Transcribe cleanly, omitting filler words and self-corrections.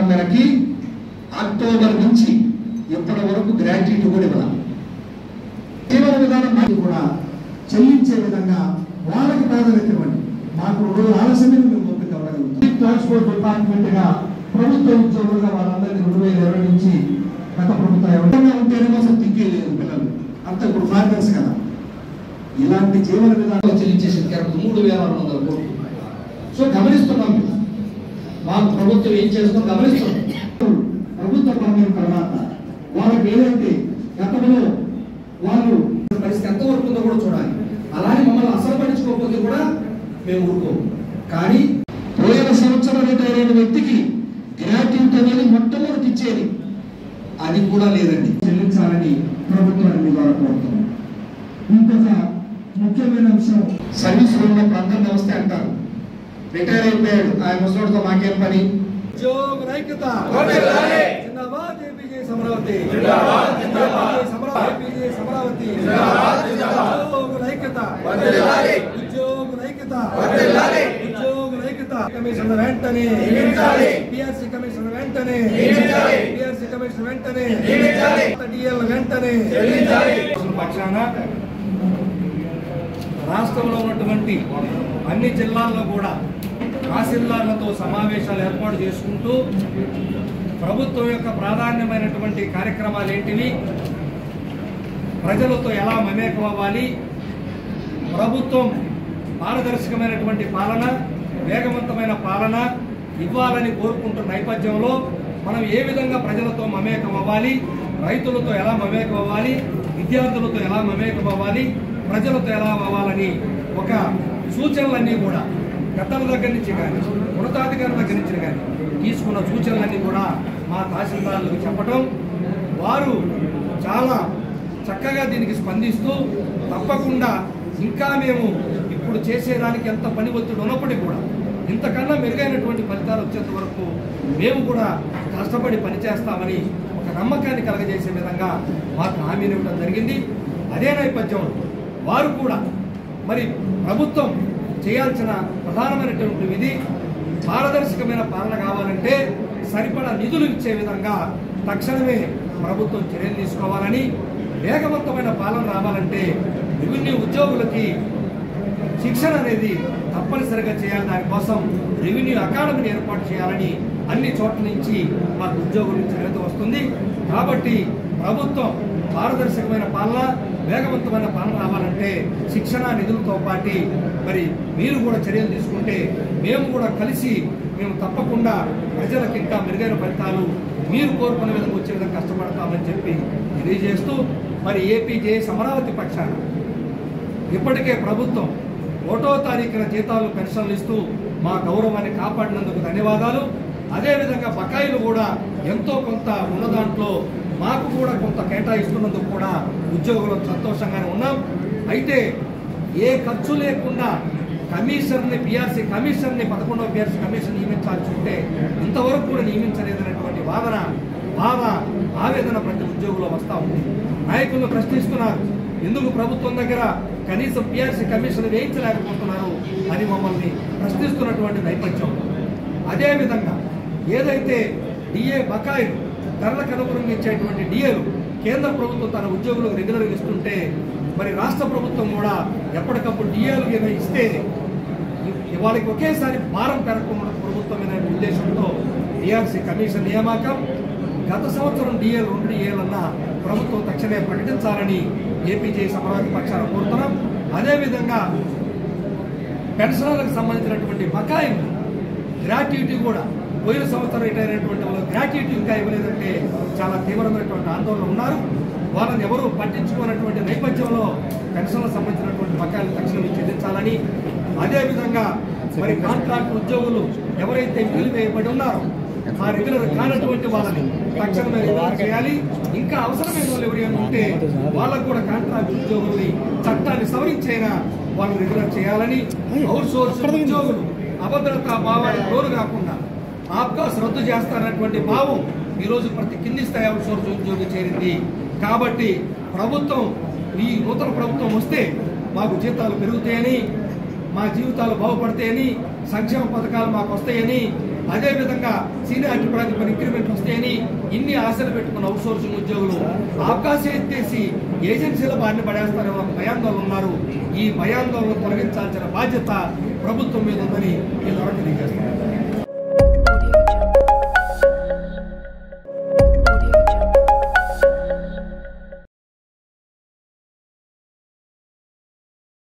మేరకి అక్టోబర్ నుంచి ఇప్పటి వరకు గ్రాట్యుటీ కూడా ఇవ్వాలి. జీవన విధానం కూడా చెల్లించే విధంగా వాళ్ళకి ప్రాధాన్యత ఇవ్వండి. మాకు రోజు ఆలస్యమే మేము ఓపిక అవ్వగలుగుతాం. ట్రాన్స్పోర్ట్ డిపార్ట్మెంట్ గా ప్రభుత్వ ఉద్యోగులుగా వాళ్ళందరినీ 2020 నుంచి గత ప్రభుత్వం ఎవరైనా ఉంటేనేమో అసలు తిక్కేయలేదు పిల్లలు అంతా ఇప్పుడు ఫార్మర్స్ కదా. ఇలాంటి జీవన విధానం చెల్లించేసి 3,600 కోట్లు. సో గమనిస్తున్నాం, మాకు ప్రభుత్వం ఏం చేస్తుందో గమనిస్తున్నాం. ప్రభుత్వ పర్మనెంట్ తర్వాత వాళ్ళకి ఏదైతే గతంలో వాళ్ళు పరిస్థితి ఎంతవరకు ఉందో కూడా చూడాలి. అలానే మమ్మల్ని అసలు పట్టించుకోకపోతే కూడా మేము ఊరుకోము. కానీ పోయిన సంవత్సరం రిటైర్ అయిన వ్యక్తికి గ్రాట్యుటీ అనేది మొట్టమొదటి ఇచ్చేది, అది కూడా లేదండి. చెల్లించాలని ప్రభుత్వాన్ని మీ ద్వారా కోరుతున్నాం. ఇంకొక ముఖ్యమైన అంశం, సర్వీస్ రూమ్ లో ప్రాంతం వ్యవస్థ అంటారు. రిటైర్ అయిపోయాడు, ఆయన ముసలితో మాకేం పని. ఉద్యోగుల ఐక్యత జిందాబాద్ ఏపీజే అమరావతి, ఏపీజే అమరావతి, ఉద్యోగుల ఐక్యత, ఉద్యోగుల ఐక్యత, ఉద్యోగుల ఐక్యత. కమిషన్ వెంటనే పిఆర్సీ కమిషన్ వెంటనే, పిఆర్సీ కమిషన్ వెంటనే, డిఎల్ వెంటనే పక్షాన రాష్ట్రంలో ఉన్నటువంటి అన్ని జిల్లాల్లో కూడా తహసీల్దార్లతో సమావేశాలు ఏర్పాటు చేసుకుంటూ ప్రభుత్వం యొక్క ప్రాధాన్యమైనటువంటి కార్యక్రమాలు ఏంటివి, ప్రజలతో ఎలా మమేకం అవ్వాలి, ప్రభుత్వం పారదర్శకమైనటువంటి పాలన, వేగవంతమైన పాలన ఇవ్వాలని కోరుకుంటున్న నేపథ్యంలో మనం ఏ విధంగా ప్రజలతో మమేకం అవ్వాలి, రైతులతో ఎలా మమేకం అవ్వాలి, విద్యార్థులతో ఎలా మమేకం అవ్వాలి, ప్రజలతో ఎలా అవ్వాలని ఒక సూచనలన్నీ కూడా పెద్దల దగ్గర నుంచి కానీ ఉన్నతాధికారుల దగ్గర నుంచి కానీ తీసుకున్న సూచనలన్నీ కూడా మా తహసీల్దార్లకు చెప్పడం, వారు చాలా చక్కగా దీనికి స్పందిస్తూ తప్పకుండా ఇంకా మేము ఇప్పుడు చేసేదానికి ఎంత పని ఒత్తిడి ఉన్నప్పటికీ కూడా ఇంతకన్నా మెరుగైనటువంటి ఫలితాలు వచ్చేంత వరకు మేము కూడా కష్టపడి పనిచేస్తామని ఒక నమ్మకాన్ని కలగజేసే విధంగా మాకు హామీని ఇవ్వడం జరిగింది. అదే నేపథ్యంలో వారు కూడా మరి ప్రభుత్వం చేయాల్సిన ప్రధానమైనటువంటి విధి పారదర్శకమైన పాలన కావాలంటే సరిపడా నిధులు ఇచ్చే విధంగా తక్షణమే ప్రభుత్వం చర్యలు తీసుకోవాలని, వేగవంతమైన పాలన రావాలంటే రెవెన్యూ ఉద్యోగులకి శిక్షణ అనేది తప్పనిసరిగా చేయాలి. దానికోసం రెవెన్యూ అకాడమీని ఏర్పాటు చేయాలని అన్ని చోట్ల నుంచి మాకు ఉద్యోగుల నుంచి చర్యత వస్తుంది. కాబట్టి ప్రభుత్వం పారదర్శకమైన పాలన, వేగవంతమైన పాలన రావాలంటే శిక్షణ నిధులతో పాటు మరి మీరు కూడా చర్యలు తీసుకుంటే మేము కూడా కలిసి మేము తప్పకుండా ప్రజలకు ఇంకా మెరుగైన ఫలితాలు మీరు కోరుకునే విధంగా వచ్చే విధంగా కష్టపడతామని చెప్పి తెలియజేస్తూ మరి ఏపీజేఎస్ అమరావతి పక్షాన ఇప్పటికే ప్రభుత్వం 1వ తారీఖున జీతాలు పెన్షన్లు ఇస్తూ మా గౌరవాన్ని కాపాడినందుకు ధన్యవాదాలు. అదేవిధంగా బకాయిలు కూడా ఎంతో కొంత ఉన్న దాంట్లో మాకు కూడా కొంత కేటాయిస్తున్నందుకు కూడా ఉద్యోగులు సంతోషంగానే ఉన్నాం. అయితే ఏ ఖర్చు లేకుండా కమిషన్ని పిఆర్సీ కమిషన్ని 11వ పిఆర్సీ కమిషన్ నియమించాల్సి ఉంటే ఇంతవరకు కూడా నియమించలేదనేటువంటి బాధ ఆవేదన ప్రతి ఉద్యోగులు వస్తూ ఉంది. నాయకులను ప్రశ్నిస్తున్నారు, ఎందుకు ప్రభుత్వం దగ్గర కనీసం పిఆర్సీ కమిషన్ వేయించలేకపోతున్నారు అని మమ్మల్ని ప్రశ్నిస్తున్నటువంటి నేపథ్యం. అదేవిధంగా ఏదైతే డిఏ బకాయిలు ధరలకు అనుగుణంగా ఇచ్చేటువంటి డిఏలు కేంద్ర ప్రభుత్వం తన ఉద్యోగులకు రెగ్యులర్గా ఇస్తుంటే మరి రాష్ట్ర ప్రభుత్వం కూడా ఎప్పటికప్పుడు డిఏలు ఇస్తే వాళ్ళకి ఒకేసారి భారం పెరగకుండా ప్రభుత్వమైన ఉద్దేశంతో పిఆర్సీ కమిషన్ నియామకం గత సంవత్సరం డిఏలు 2 డిఏలన్నా ప్రభుత్వం తక్షణమే ప్రకటించాలని ఏపీజేఎస్ అమరావతి పక్షాన కోరుతున్నాం. అదేవిధంగా పెన్షనర్లకు సంబంధించినటువంటి బకాయిలు గ్రాట్యుటీ కూడా పోయిన సంవత్సరం రిటైర్ అయినటువంటి వాళ్ళు గ్రాట్యుటీ ఇంకా ఇవ్వలేదంటే చాలా తీవ్రమైనటువంటి ఆందోళన ఉన్నారు. వాళ్ళని ఎవరు పట్టించుకున్నటువంటి నేపథ్యంలో పెన్షన్లకు సంబంధించినటువంటి బకాయిలు తక్షణమే చెల్లించాలని, అదేవిధంగా మరి కాంట్రాక్ట్ ఉద్యోగులు ఎవరైతే బిల్లు వేయబడి ఉన్నారో ఆ రెగ్యులర్ కానటువంటి వాళ్ళని తక్షణమే రెగ్యులర్ చేయాలి. ఇంకా అవసరమైన వాళ్ళు ఎవరైనా ఉంటే వాళ్ళకు కూడా కాంట్రాక్ట్ ఉద్యోగుల్ని చట్టాన్ని సవరించైనా వాళ్ళు రెగ్యులర్ చేయాలని, అవుట్ సోర్స్ ఉద్యోగులు అభద్రతా భావానికి లోను కాకుండా ఆబ్కాస్ రద్దు చేస్తారన్నటువంటి భావం ఈరోజు ప్రతి కింది స్థాయి అవుట్ సోర్స్ ఉద్యోగి చేరింది. కాబట్టి ప్రభుత్వం ఈ నూతన ప్రభుత్వం వస్తే మాకు జీతాలు పెరుగుతాయని, మా జీవితాలు బాగుపడతాయని, సంక్షేమ పథకాలు మాకు వస్తాయని, అదేవిధంగా సీనియారిటీ ప్రాతిపదికన ఇంక్రిమెంట్ వస్తాయని ఇన్ని ఆశలు పెట్టుకున్న అవుట్ సోర్సింగ్ ఉద్యోగులు అవకాశం ఎత్తేసి ఏజెన్సీల బారిన పడేస్తారని ఒక భయాందోళన ఉన్నారు. ఈ భయాందోళన తొలగించాల్సిన బాధ్యత ప్రభుత్వం మీద ఉందని వీళ్ళ తెలియజేస్తున్నారు.